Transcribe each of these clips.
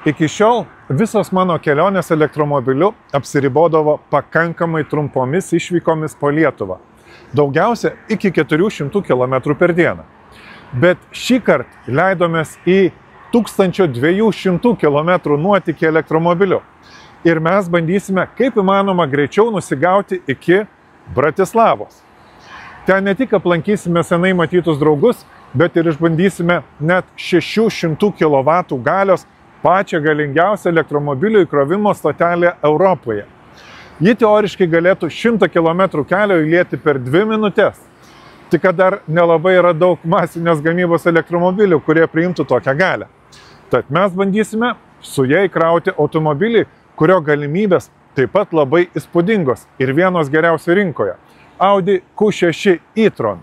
Iki šiol visos mano kelionės elektromobiliu apsiribodavo pakankamai trumpomis išvykomis po Lietuvą. Daugiausia iki 400 km per dieną. Bet šį kartą leidomės į 1200 km nuotykį elektromobiliu. Ir mes bandysime kaip įmanoma greičiau nusigauti iki Bratislavos. Ten ne tik aplankysime senai matytus draugus, bet ir išbandysime net 600 kW galios pačią galingiausią elektromobilių įkrovimo stotelę Europoje. Ji teoriškai galėtų 100 km kelio įlieti per 2 minutės. Tik kad dar nelabai yra daug masinės gamybos elektromobilių, kurie priimtų tokią galią. Tad mes bandysime su ja įkrauti automobilį, kurio galimybės taip pat labai įspūdingos ir vienos geriausių rinkoje – Audi Q6 e-tron.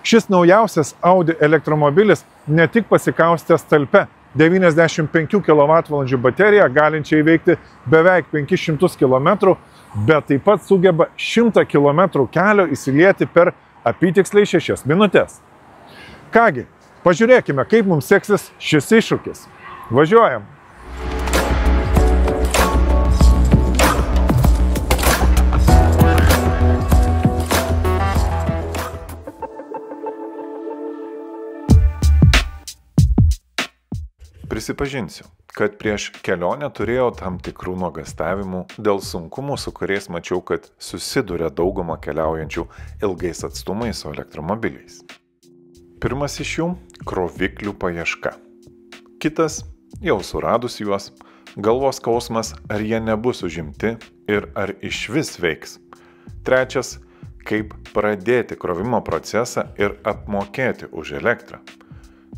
Šis naujausias Audi elektromobilis ne tik pasikaustė stulpe 95 kWh bateriją, galinčią įveikti beveik 500 km, bet taip pat sugeba 100 km kelio įsilieti per apytiksliai 6 minutės. Kągi, pažiūrėkime, kaip mums seksis šis iššūkis. Važiuojam! Prisipažinsiu, kad prieš kelionę turėjau tam tikrų nuogastavimų dėl sunkumų, su kuriais mačiau, kad susiduria dauguma keliaujančių ilgais atstumais su elektromobiliais. Pirmas iš jų – kroviklių paieška. Kitas – jau suradus juos, galvos skausmas, ar jie nebus užimti ir ar išvis veiks. Trečias – kaip pradėti krovimo procesą ir apmokėti už elektrą.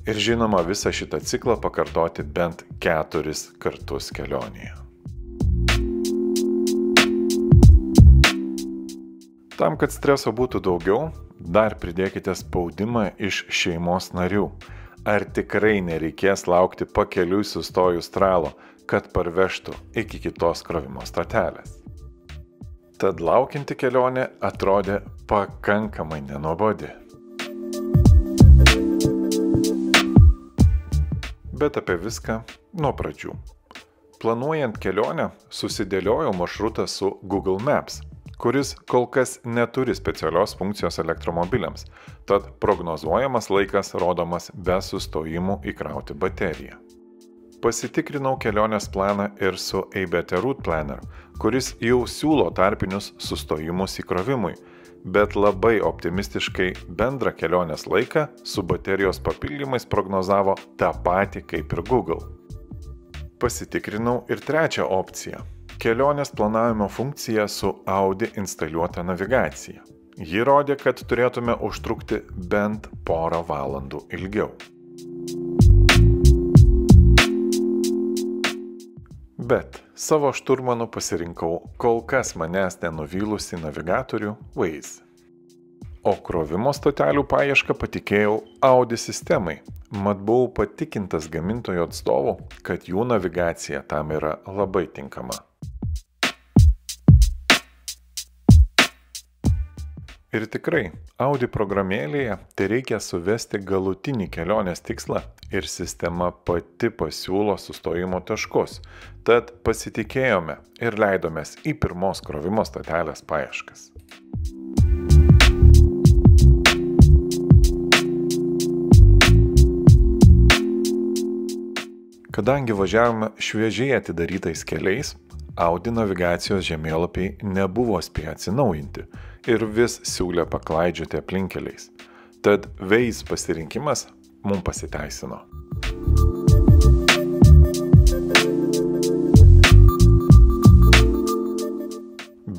Ir žinoma, visą šitą ciklą pakartoti bent 4 kartus kelionėje. Tam, kad streso būtų daugiau, dar pridėkite spaudimą iš šeimos narių. Ar tikrai nereikės laukti pakeliui sustojus tralo, kad parvežtų iki kitos krovimo stotelės? Tad laukianti kelionė atrodė pakankamai nenuobodi. Bet apie viską nuo pradžių. Planuojant kelionę, susidėliojau maršrutą su Google Maps, kuris kol kas neturi specialios funkcijos elektromobiliams, tad prognozuojamas laikas rodomas be sustojimų įkrauti bateriją. Pasitikrinau kelionės planą ir su ABT Route Planner, kuris jau siūlo tarpinius sustojimus įkrovimui, bet labai optimistiškai bendrą kelionės laiką su baterijos papildymais prognozavo tą patį kaip ir Google. Pasitikrinau ir trečią opciją – kelionės planavimo funkcija su Audi instaliuota navigacija. Ji rodė, kad turėtume užtrukti bent porą valandų ilgiau. Bet savo šturmanu pasirinkau kol kas manęs nenuvylusi navigatorių Waze. O krovimo stotelių paiešką patikėjau Audi sistemai, mat buvau patikintas gamintojo atstovų, kad jų navigacija tam yra labai tinkama. Ir tikrai, Audi programėlėje tai reikia suvesti galutinį kelionės tikslą ir sistema pati pasiūlo sustojimo taškus, tad pasitikėjome ir leidomės į pirmos krovimo stotelės paieškas. Kadangi važiavome šviežiai atidarytais keliais, Audi navigacijos žemėlapiai nebuvo spėję atsinaujinti ir vis siūlė paklaidžioti aplinkeliais. Tad Waze pasirinkimas mums pasiteisino.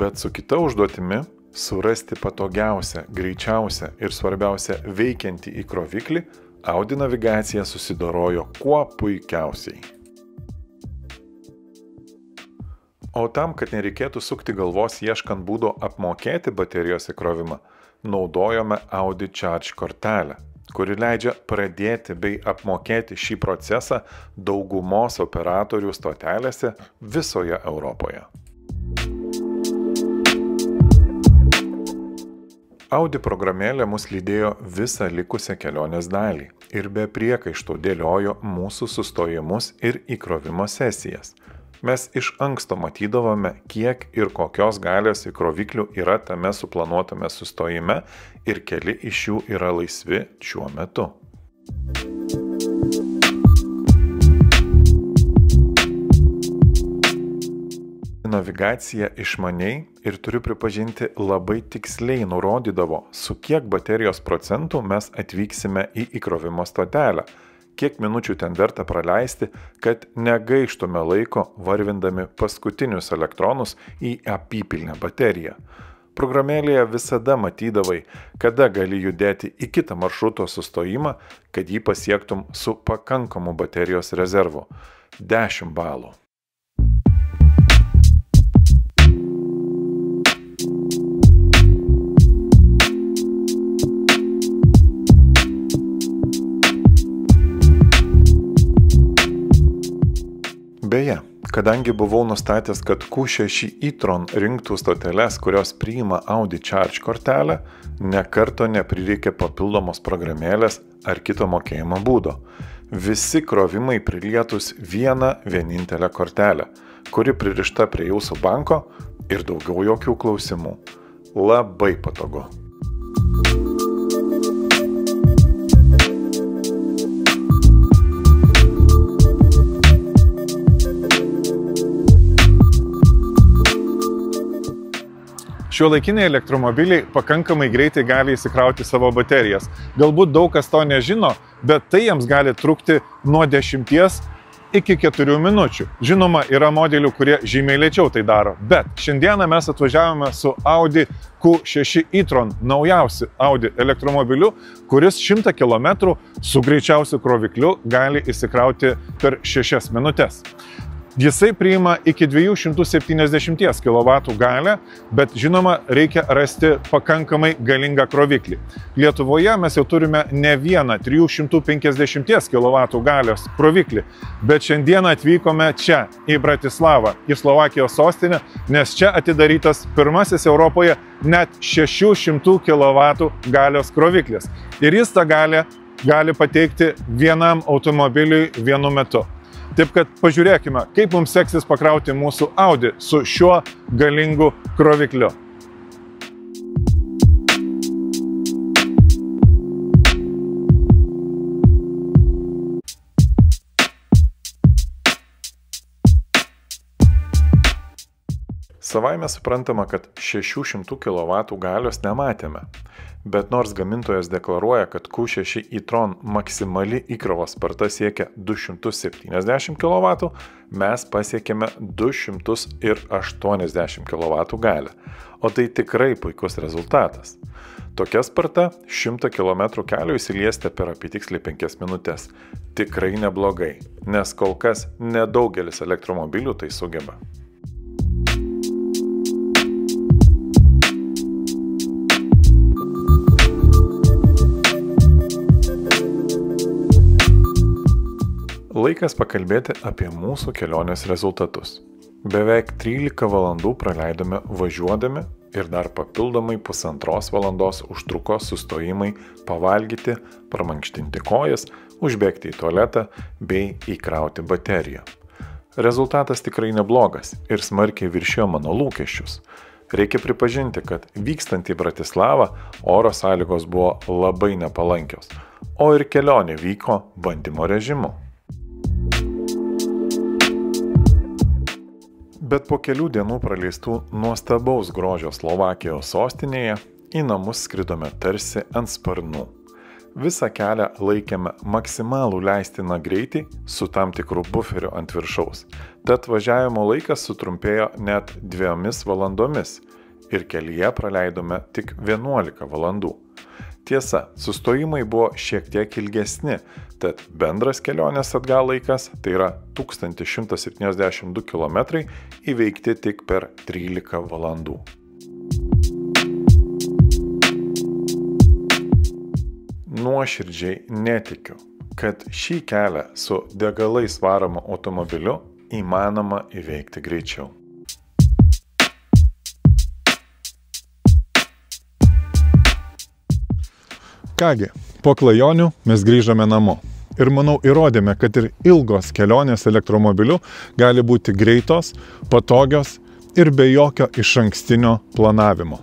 Bet su kita užduotimi surasti patogiausią, greičiausią ir svarbiausia veikiantį įkroviklį Audi navigacija susidorojo kuo puikiausiai. O tam, kad nereikėtų sukti galvos ieškant būdo apmokėti baterijos įkrovimą, naudojome Audi Charge kortelę, kuri leidžia pradėti bei apmokėti šį procesą daugumos operatorių stotelėse visoje Europoje. Audi programėlė mus lydėjo visą likusią kelionės dalį ir be priekaištų dėliojo mūsų sustojimus ir įkrovimo sesijas. Mes iš anksto matydavome, kiek ir kokios galios įkroviklių yra tame suplanuotame sustojime ir keli iš jų yra laisvi šiuo metu. Navigacija išmaniai ir turiu pripažinti labai tiksliai nurodydavo, su kiek baterijos procentų mes atvyksime į įkrovimo stotelę, kiek minučių ten verta praleisti, kad negaištume laiko varvindami paskutinius elektronus į apypilnę bateriją. Programėlėje visada matydavai, kada gali judėti į kitą maršruto sustojimą, kad jį pasiektum su pakankamu baterijos rezervu. 10 balų. Beje, kadangi buvau nustatęs, kad Q6 e-tron rinktų stoteles, kurios priima Audi Charge kortelę, nekarto neprireikė papildomos programėlės ar kito mokėjimo būdo. Visi krovimai prilietus vieną vienintelę kortelę, kuri pririšta prie jūsų banko ir daugiau jokių klausimų. Labai patogu. Šiuolaikiniai elektromobiliai pakankamai greitai gali įsikrauti savo baterijas. Galbūt daug kas to nežino, bet tai jiems gali trukti nuo 10 iki 4 minučių. Žinoma, yra modelių, kurie žymiai lėčiau tai daro, bet šiandieną mes atvažiavome su Audi Q6 e-tron, naujausiu Audi elektromobiliu, kuris 100 km su greičiausiu krovikliu gali įsikrauti per 6 minutės. Jisai priima iki 270 kW galią, bet žinoma, reikia rasti pakankamai galingą kroviklį. Lietuvoje mes jau turime ne vieną 350 kW galios kroviklį, bet šiandieną atvykome čia, į Bratislavą, į Slovakijos sostinę, nes čia atidarytas pirmasis Europoje net 600 kW galios kroviklis. Ir jis tą galią gali pateikti vienam automobiliui vienu metu. Taip kad pažiūrėkime, kaip mums seksis pakrauti mūsų Audi su šiuo galingu krovikliu. Savaime suprantama, kad 600 kW galios nematėme, bet nors gamintojas deklaruoja, kad Q6 e-tron maksimali įkrovos sparta siekia 270 kW, mes pasiekėme 280 kW galią, o tai tikrai puikus rezultatas. Tokia sparta 100 km kelio įsiliesti per apytiksliai 5 minutės. Tikrai neblogai, nes kol kas nedaugelis elektromobilių tai sugeba. Laikas pakalbėti apie mūsų kelionės rezultatus. Beveik 13 valandų praleidome važiuodami ir dar papildomai 1,5 valandos užtruko sustojimai pavalgyti, pramankštinti kojas, užbėgti į tualetą bei įkrauti bateriją. Rezultatas tikrai neblogas ir smarkiai viršijo mano lūkesčius. Reikia pripažinti, kad vykstant į Bratislavą oro sąlygos buvo labai nepalankios, o ir kelionė vyko bandymo režimu. Bet po kelių dienų praleistų nuostabaus grožio Slovakijos sostinėje į namus skridome tarsi ant sparnų. Visą kelią laikėme maksimalų leistiną greitį su tam tikru buferiu ant viršaus. Tad važiavimo laikas sutrumpėjo net 2 valandomis ir kelyje praleidome tik 11 valandų. Tiesa, sustojimai buvo šiek tiek ilgesni, tad bendras kelionės atgal laikas, tai yra 1172 km, įveikti tik per 13 valandų. Nuoširdžiai netikiu, kad šį kelią su degalais varomu automobiliu įmanoma įveikti greičiau. Kągi, po klajonių mes grįžome namo. Ir manau įrodėme, kad ir ilgos kelionės elektromobiliu gali būti greitos, patogios ir be jokio išankstinio planavimo.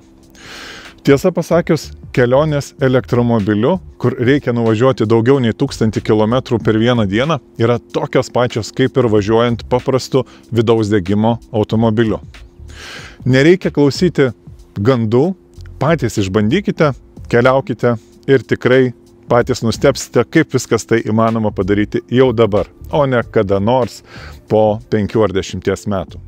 Tiesą pasakius, kelionės elektromobiliu, kur reikia nuvažiuoti daugiau nei 1000 km per vieną dieną, yra tokios pačios kaip ir važiuojant paprastu vidaus degimo automobiliu. Nereikia klausyti gandų, patys išbandykite, keliaukite ir tikrai patys nustebsite, kaip viskas tai įmanoma padaryti jau dabar, o ne kada nors po 5 ar 10 metų.